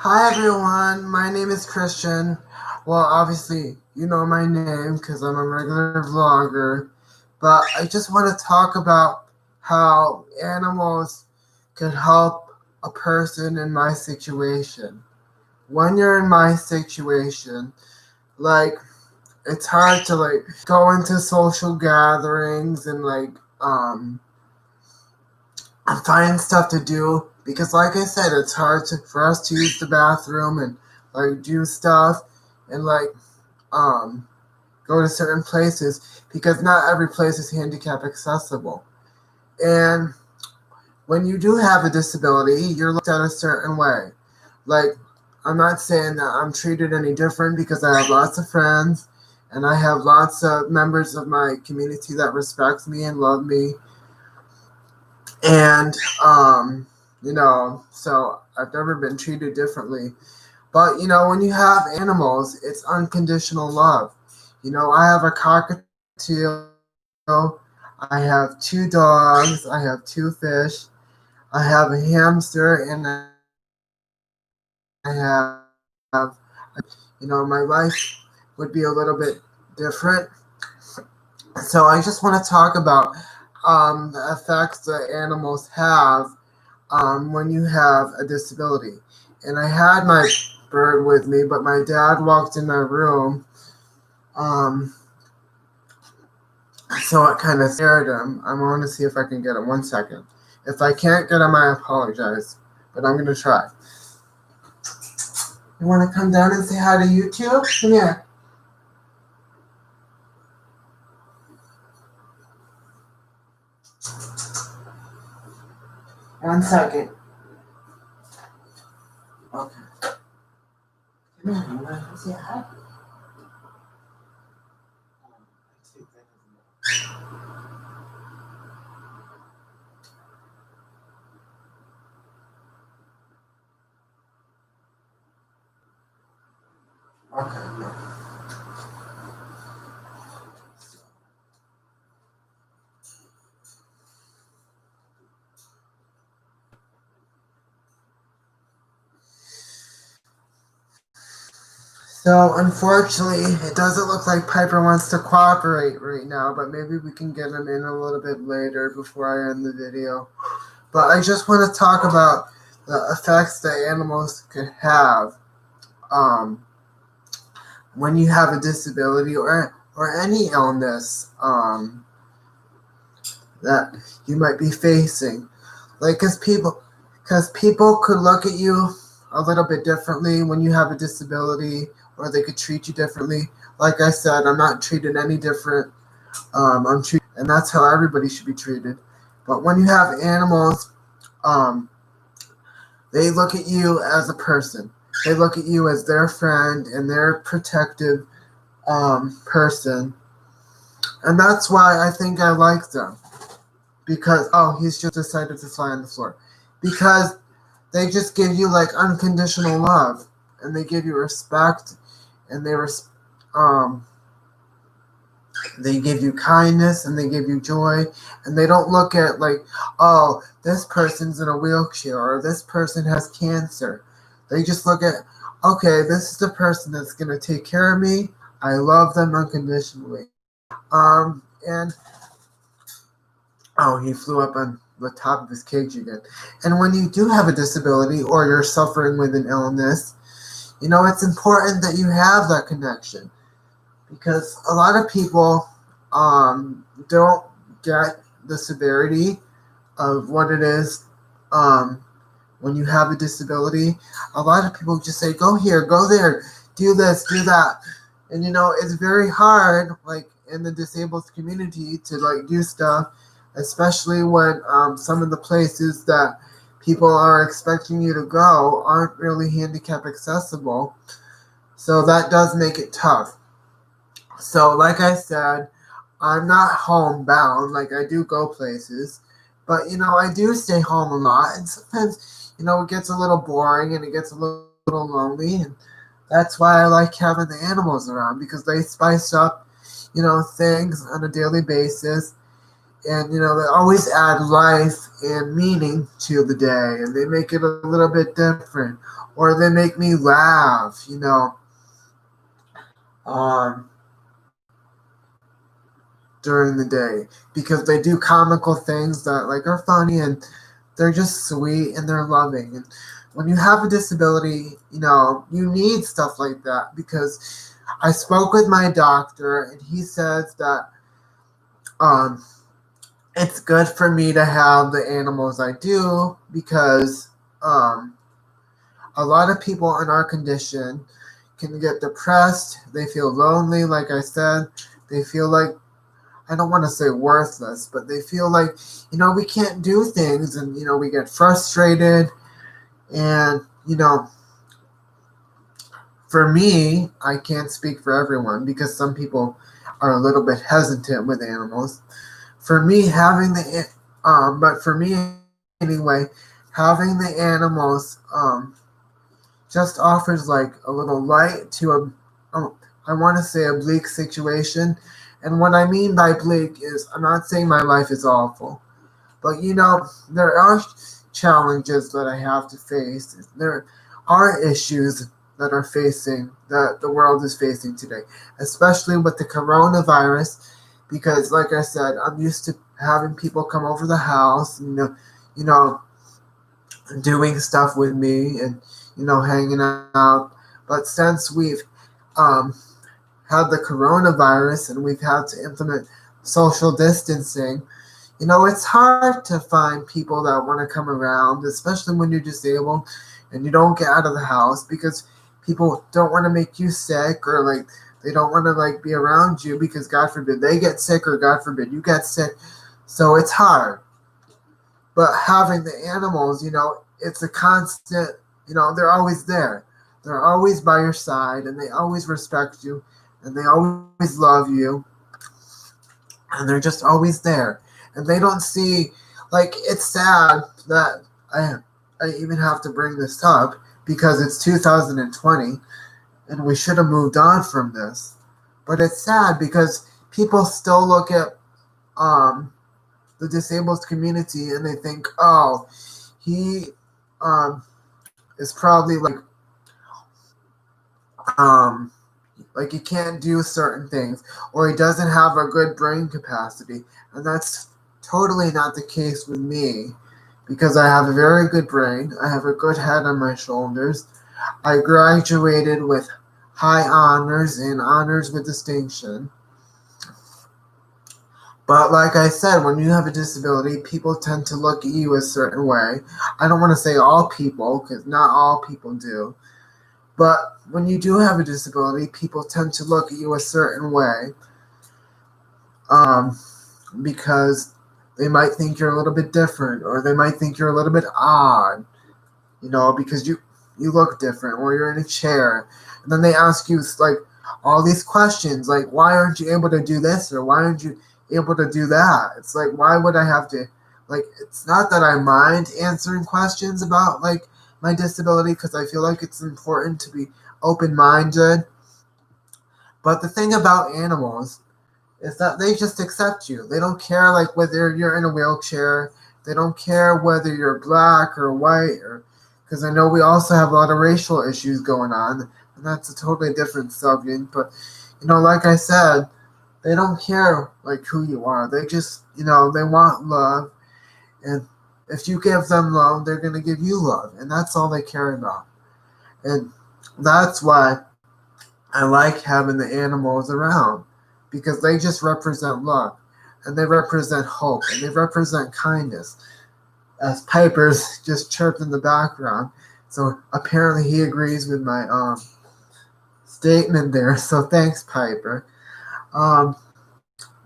Hi everyone, my name is Christian. Well, obviously, you know my name because I'm a regular vlogger, but I just want to talk about how animals could help a person in my situation. When you're in my situation, like, it's hard to go into social gatherings and find stuff to do because, like I said, it's hard for us to use the bathroom and do stuff and um go to certain places because not every place is handicap accessible. And when you do have a disability, you're looked at a certain way. Like, I'm not saying that I'm treated any different because I have lots of friends and I have lots of members of my community that respect me and love me. And so I've never been treated differently. But when you have animals, it's unconditional love. I have a cockatiel, I have two dogs, I have two fish, I have a hamster, and I have, my life would be a little bit different. So I just want to talk about the effects that animals have when you have a disability. And I had my bird with me, but my dad walked in my room, um, so it kind of scared him. I'm going to see if I can get him. 1 second. If I can't get him, I apologize, but I'm going to try. You want to come down and say hi to YouTube? Come here. 1 second. Okay. Come here. You want to say hi? Okay. No. So, unfortunately, it doesn't look like Piper wants to cooperate right now, but maybe we can get him in a little bit later before I end the video. But I just want to talk about the effects that animals could have um, when you have a disability or any illness that you might be facing. Like, because people could look at you a little bit differently when you have a disability, or they could treat you differently. Like I said, I'm not treated any different. I'm treated, and that's how everybody should be treated. But when you have animals, um, they look at you as a person. They look at you as their friend and their protective person, and that's why I think I like them. Because he's just decided to fly on the floor. Because they just give you unconditional love, and they give you respect, and um they give you kindness, and they give you joy, and they don't look at this person's in a wheelchair or this person has cancer. They just look at, okay, this is the person that's going to take care of me. I love them unconditionally. And he flew up on the top of his cage again. And when you do have a disability or you're suffering with an illness, it's important that you have that connection, because a lot of people don't get the severity of what it is when you have a disability. A lot of people just say, go here, go there, do this, do that. And it's very hard, in the disabled community, to do stuff, especially when some of the places that people are expecting you to go aren't really handicap accessible. So that does make it tough. So, like I said, I'm not homebound. I do go places, but I do stay home a lot, and sometimes it gets a little boring and it gets a little lonely, and that's why I like having the animals around, because they spice up things on a daily basis, And they always add life and meaning to the day, and they make it a little bit different, or they make me laugh, um, during the day, because they do comical things that like are funny, and they're just sweet and they're loving. And when you have a disability, you need stuff like that, because I spoke with my doctor and he says that um, it's good for me to have the animals I do, because um, a lot of people in our condition can get depressed. They feel lonely, like I said. They feel like, I don't want to say worthless, but they feel like, we can't do things, and, we get frustrated. And, for me, I can't speak for everyone, because some people are a little bit hesitant with animals. For me, but for me anyway, having the animals, just offers like a little light to I want to say a bleak situation. And what I mean by bleak is, I'm not saying my life is awful, but there are challenges that I have to face. There are issues that the world is facing today, especially with the coronavirus, because like I said, I'm used to having people come over the house, you know, doing stuff with me, and hanging out. But since we've um, had the coronavirus and we've had to implement social distancing, it's hard to find people that want to come around, especially when you're disabled and you don't get out of the house, because people don't want to make you sick, or like they don't want to like be around you, because God forbid they get sick, or God forbid you get sick. So it's hard. But having the animals, it's a constant, they're always there. They're always by your side, and they always respect you, and they always love you, and they're just always there. And they don't see, like, it's sad that I even have to bring this up, because it's 2020 and we should have moved on from this. But it's sad because people still look at the disabled community and they think, oh, he um, is probably um, like he can't do certain things, or he doesn't have a good brain capacity. And that's totally not the case with me, because I have a very good brain. I have a good head on my shoulders. I graduated with high honors and honors with distinction. But like I said, when you have a disability, people tend to look at you a certain way. I don't want to say all people, because not all people do. But when you do have a disability, people tend to look at you a certain way, um, because they might think you're a little bit different, or they might think you're a little bit odd, because you look different, or you're in a chair. And then they ask you like all these questions, like, why aren't you able to do this, or why aren't you able to do that? It's like, why would I have to, like, it's not that I mind answering questions about like my disability, because I feel like it's important to be open-minded. But the thing about animals is that they just accept you. They don't care like whether you're in a wheelchair. They don't care whether you're black or white, or because I know we also have a lot of racial issues going on, and that's a totally different subject. But like I said, they don't care like who you are. They just they want love, and if you give them love, they're gonna give you love, and that's all they care about. And that's why I like having the animals around, because they just represent love, and they represent hope, and they represent kindness. As Piper's just chirped in the background, so apparently he agrees with my statement there. So thanks, Piper. Um,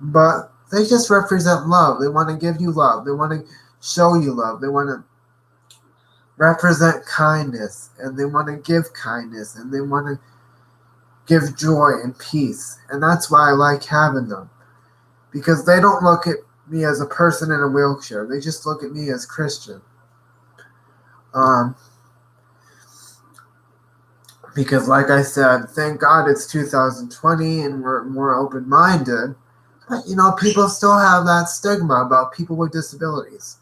but they just represent love. They want to give you love. They want to show you love. They want to represent kindness, and they want to give kindness, and they want to give joy and peace. And that's why I like having them, because they don't look at me as a person in a wheelchair. They just look at me as Christian. Because like I said, thank God it's 2020 and we're more open-minded, But, people still have that stigma about people with disabilities,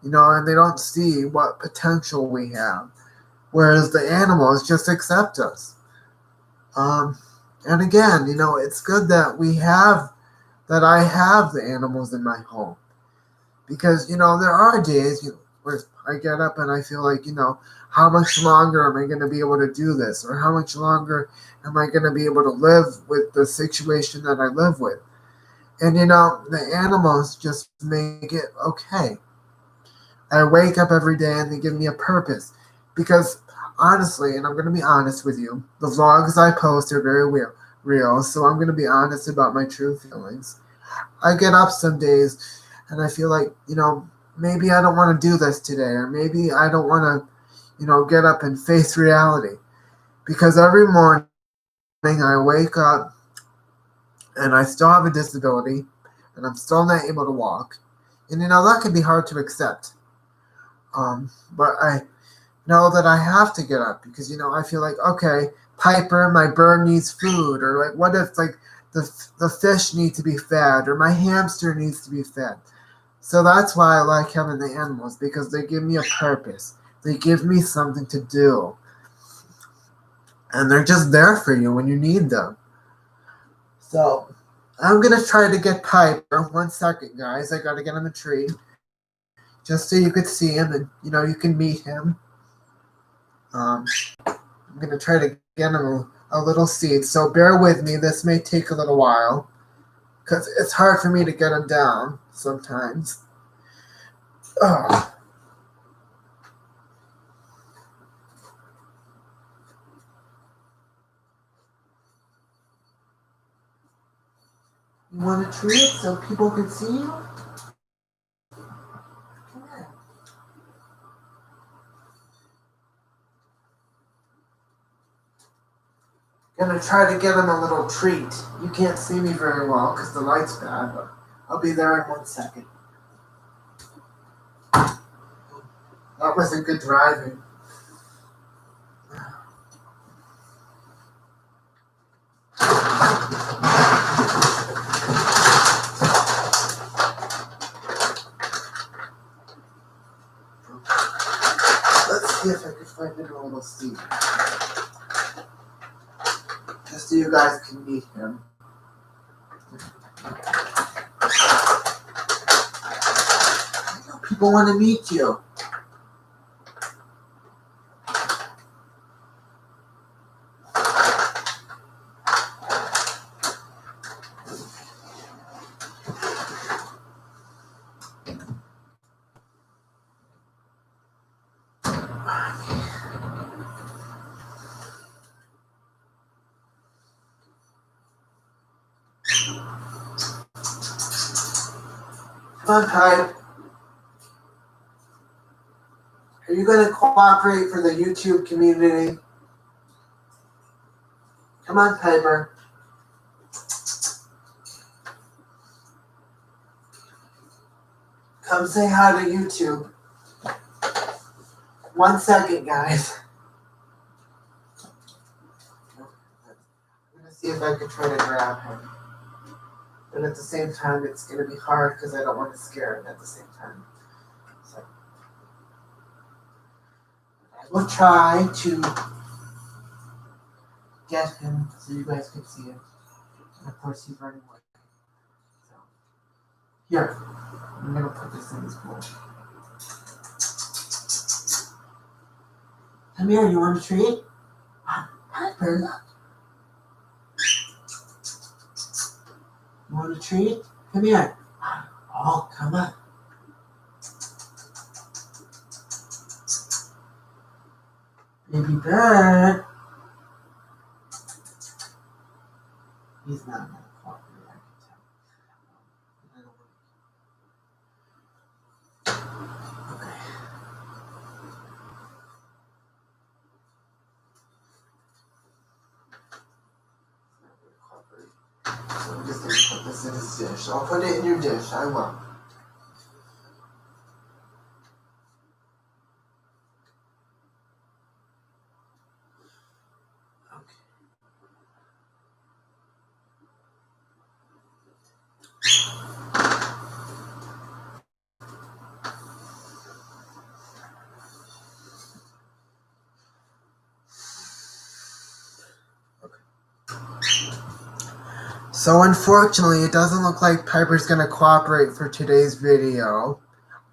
and they don't see what potential we have. Whereas the animals just accept us. Um, and again, it's good that that I have the animals in my home. Because, there are days where I get up and I feel like, how much longer am I going to be able to do this? Or how much longer am I going to be able to live with the situation that I live with? And, the animals just make it okay. I wake up every day and they give me a purpose. Because, honestly, and I'm going to be honest with you, the vlogs I post are very real, so I'm going to be honest about my true feelings. I get up some days and I feel like, maybe I don't want to do this today, or maybe I don't want to, get up and face reality. Because every morning I wake up and I still have a disability and I'm still not able to walk. And, that can be hard to accept. But I know that I have to get up because, I feel like, okay, Piper, my bird needs food, or like, what if like the fish need to be fed, or my hamster needs to be fed. So that's why I like having the animals, because they give me a purpose. They give me something to do. And they're just there for you when you need them. So I'm going to try to get Piper. 1 second, guys. I got to get on the tree. Just so you could see him and, you can meet him. I'm going to try to get him a little seat. So bear with me. This may take a little while, because it's hard for me to get him down sometimes. Oh. You want a treat so people can see you? Come here. Gonna try to get him a little treat. You can't see me very well because the light's bad, but I'll be there in 1 second. That wasn't good driving. Let's see if I can find him a little seat. Just so you guys can meet him. I know people want to meet you. Come on, Pipe. Are you going to cooperate for the YouTube community? Come on, Piper. Come say hi to YouTube. 1 second, guys. I'm going to see if I can try to grab him. But at the same time, it's going to be hard because I don't want to scare him at the same time. So I will try to get him so you guys can see him. And of course, he's running away. So here, I'm going to put this in his bowl. Come here, you want a treat? Piper, look. You want a treat? Come here. Oh, come on. Baby bird. He's not going to cooperate, I can tell. I don't want to. Okay. So I'm just going to put this in his dish. I'll put it in your dish. I will. So unfortunately, it doesn't look like Piper's going to cooperate for today's video.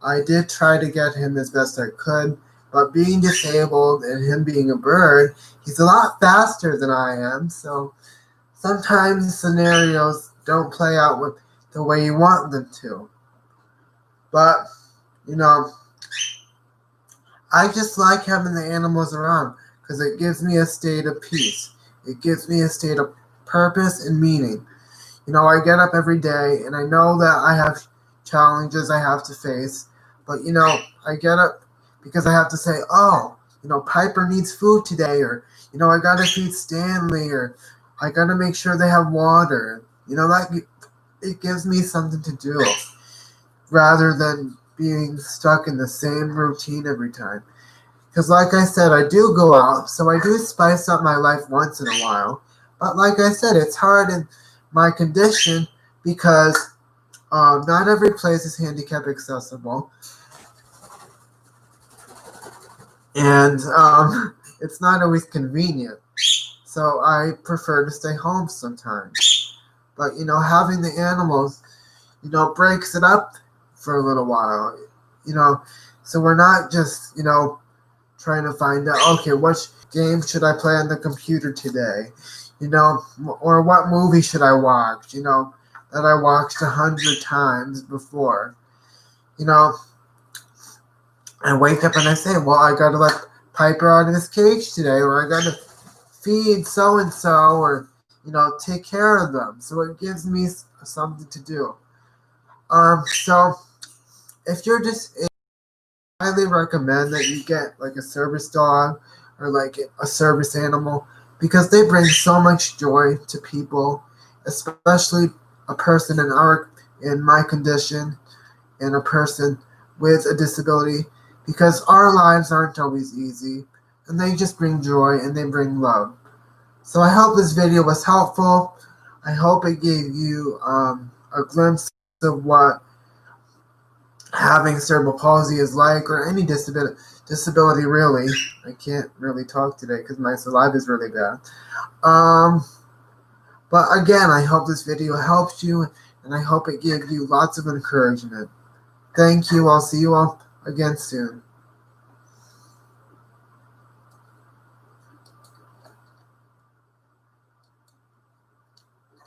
I did try to get him as best I could, but being disabled and him being a bird, he's a lot faster than I am, so sometimes scenarios don't play out with the way you want them to. But, I just like having the animals around because it gives me a state of peace. It gives me a state of purpose and meaning. I get up every day and I know that I have challenges I have to face, but I get up because I have to say, oh, Piper needs food today, or I gotta feed Stanley, or I gotta make sure they have water. That it gives me something to do rather than being stuck in the same routine every time. Because, like I said, I do go out, so I do spice up my life once in a while. But, like I said, it's hard in my condition because not every place is handicap accessible. And it's not always convenient. So I prefer to stay home sometimes. But, having the animals, breaks it up for a little while. So we're not just, trying to find out, okay, which game should I play on the computer today? Or what movie should I watch, that I watched 100 times before. I wake up and I say, well, I gotta let Piper out of his cage today, or I gotta feed so-and-so, or, take care of them. So it gives me something to do. So if you're just, I highly recommend that you get like a service dog or like a service animal because they bring so much joy to people, especially a person in my condition and a person with a disability, because our lives aren't always easy and they just bring joy and they bring love. So I hope this video was helpful. I hope it gave you a glimpse of what having cerebral palsy is like, or any disability really. I can't really talk today because my saliva is really bad. But again, I hope this video helped you, and I hope it gave you lots of encouragement. Thank you. I'll see you all again soon.